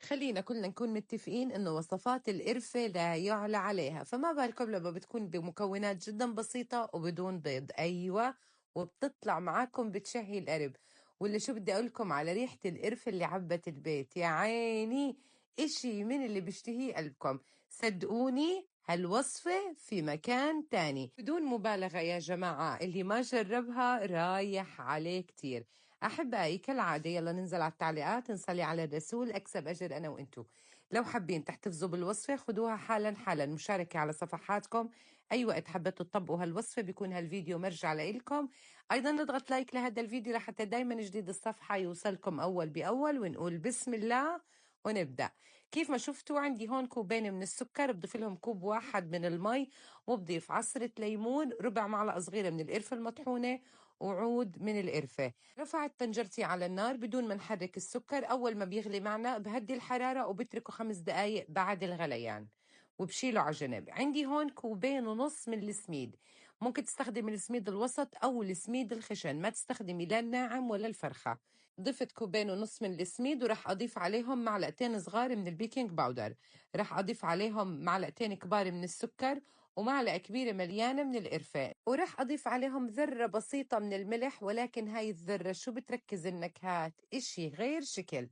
خلينا كلنا نكون متفقين إنه وصفات القرفة لا يعلى عليها، فما بالكم لما بتكون بمكونات جدا بسيطة وبدون بيض. أيوة، وبتطلع معاكم بتشهي القرب. واللي شو بدي أقولكم على ريحة القرفة اللي عبت البيت، يا عيني إشي من اللي بيشتهيه قلبكم. صدقوني هالوصفة في مكان تاني بدون مبالغة يا جماعة، اللي ما جربها رايح عليه كتير. أحبائي كالعادة يلا ننزل على التعليقات، نصلي على الرسول، أكسب أجر أنا وإنتو. لو حابين تحتفظوا بالوصفة خدوها حالا حالا، مشاركة على صفحاتكم. أي وقت حبيتوا تطبقوا هالوصفة بيكون هالفيديو مرجع لإلكم. أيضا نضغط لايك لهذا الفيديو لحتى دايما جديد الصفحة يوصلكم أول بأول، ونقول بسم الله ونبدأ. كيف ما شفتوا عندي هون كوبين من السكر، بضيف لهم كوب واحد من المي، وبضيف عصرة ليمون، ربع معلقة صغيرة من القرفة المطحونة، وعود من القرفة. رفعت طنجرتي على النار بدون ما نحرك السكر. أول ما بيغلي معنا بهدي الحرارة وبتركه 5 دقايق بعد الغليان وبشيله على جنب. عندي هون كوبين ونص من السميد، ممكن تستخدمي السميد الوسط أو السميد الخشن، ما تستخدمي لا الناعم ولا الفرخة. ضفت كوبين ونص من السميد وراح أضيف عليهم معلقتين صغار من البيكنج باودر. راح أضيف عليهم معلقتين كبار من السكر ومعلقة كبيرة مليانة من القرفة، وراح أضيف عليهم ذرة بسيطة من الملح، ولكن هاي الذرة شو بتركز النكهات إشي غير شكل.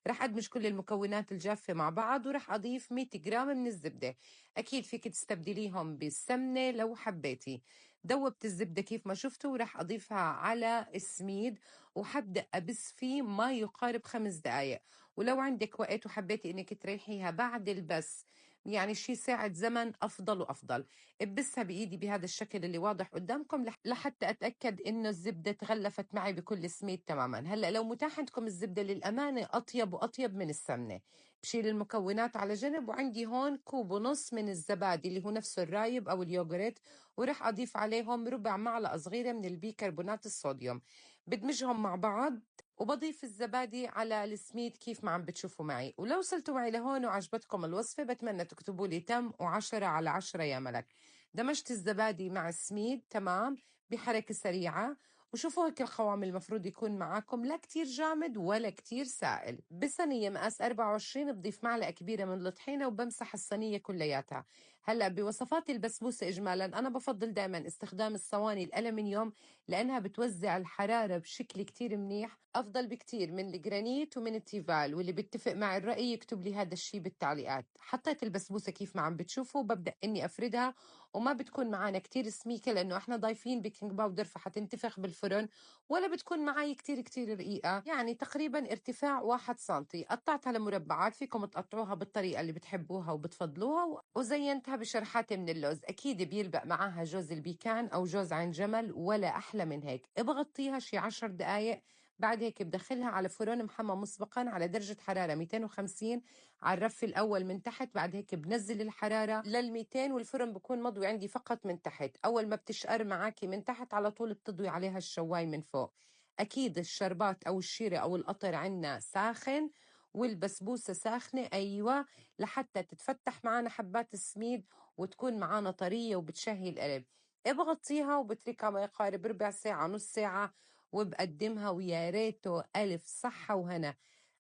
راح أدمج كل المكونات الجافة مع بعض، وراح أضيف 100 جرام من الزبدة. أكيد فيك تستبدليهم بالسمنة لو حبيتي. دوبت الزبدة كيف ما شفتوا، وراح أضيفها على السميد وحبدأ أبس فيه ما يقارب 5 دقايق. ولو عندك وقت وحبيتي إنك تريحيها بعد البس، يعني شي ساعة زمن أفضل وأفضل. ابسها بإيدي بهذا الشكل اللي واضح قدامكم لحتى أتأكد إنه الزبدة تغلفت معي بكل سميد تماما. هلأ لو متاح عندكم الزبدة للأمانة أطيب وأطيب من السمنة. بشيل المكونات على جنب، وعندي هون كوب ونص من الزبادي اللي هو نفسه الرايب أو اليوغورت، ورح أضيف عليهم ربع معلقة صغيرة من البيكربونات الصوديوم. بدمجهم مع بعض وبضيف الزبادي على السميد كيف ما عم بتشوفوا معي. ولو وصلتوا معي لهون وعجبتكم الوصفة بتمنى تكتبوا لي تم و10 على 10 يا ملك. دمجت الزبادي مع السميد تمام بحركة سريعة، وشوفوا هيك القوام المفروض يكون معاكم، لا كتير جامد ولا كتير سائل. بصينية مقاس 24 بضيف معلقة كبيرة من الطحينة وبمسح الصينية كلياتها. هلأ بوصفات البسبوسة إجمالا أنا بفضل دائما استخدام الصواني الألمنيوم، لأنها بتوزع الحرارة بشكل كتير منيح، أفضل بكتير من الجرانيت ومن التيفال. واللي بيتفق مع الرأي يكتب لي هذا الشيء بالتعليقات. حطيت البسبوسة كيف ما عم بتشوفوا، ببدأ إني أفردها، وما بتكون معنا كتير سميكة لأنه إحنا ضايفين بيكنج باودر فحتنتفخ بالفرن، ولا بتكون معي كتير كتير رقيقة، يعني تقريبا ارتفاع 1 سنتي. قطعتها لمربعات، فيكم تقطعوها بالطريقة اللي بتحبوها وبتفضلوها، وزينتها بشرحات من اللوز. أكيد بيلبق معاها جوز البيكان أو جوز عين جمل، ولا أحلى من هيك. بغطيها شي 10 دقايق، بعد هيك بدخلها على فرن محمى مسبقا على درجة حرارة 250 على الرف الأول من تحت. بعد هيك بنزل الحرارة لل200 والفرن بكون مضوي عندي فقط من تحت. أول ما بتشقر معاكي من تحت على طول بتضوي عليها الشواي من فوق. أكيد الشربات أو الشيرة أو القطر عنا ساخن والبسبوسة ساخنة، أيوة، لحتى تتفتح معنا حبات السميد وتكون معنا طرية وبتشهي القلب. بغطيها وبتركها ما يقارب ربع ساعة نص ساعة وبقدمها، ويا ريته ألف صحة وهنا.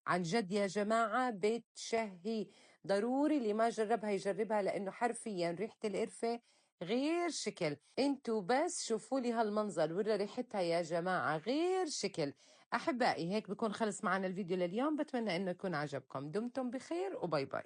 عن جد يا جماعة بتشهي. ضروري اللي ما جربها يجربها، لأنه حرفيا ريحة القرفة غير شكل. انتوا بس شوفوا لي هالمنظر ولا ريحتها يا جماعة غير شكل. أحبائي هيك بكون خلص معنا الفيديو لليوم، بتمنى إنه يكون عجبكم. دمتم بخير وباي باي.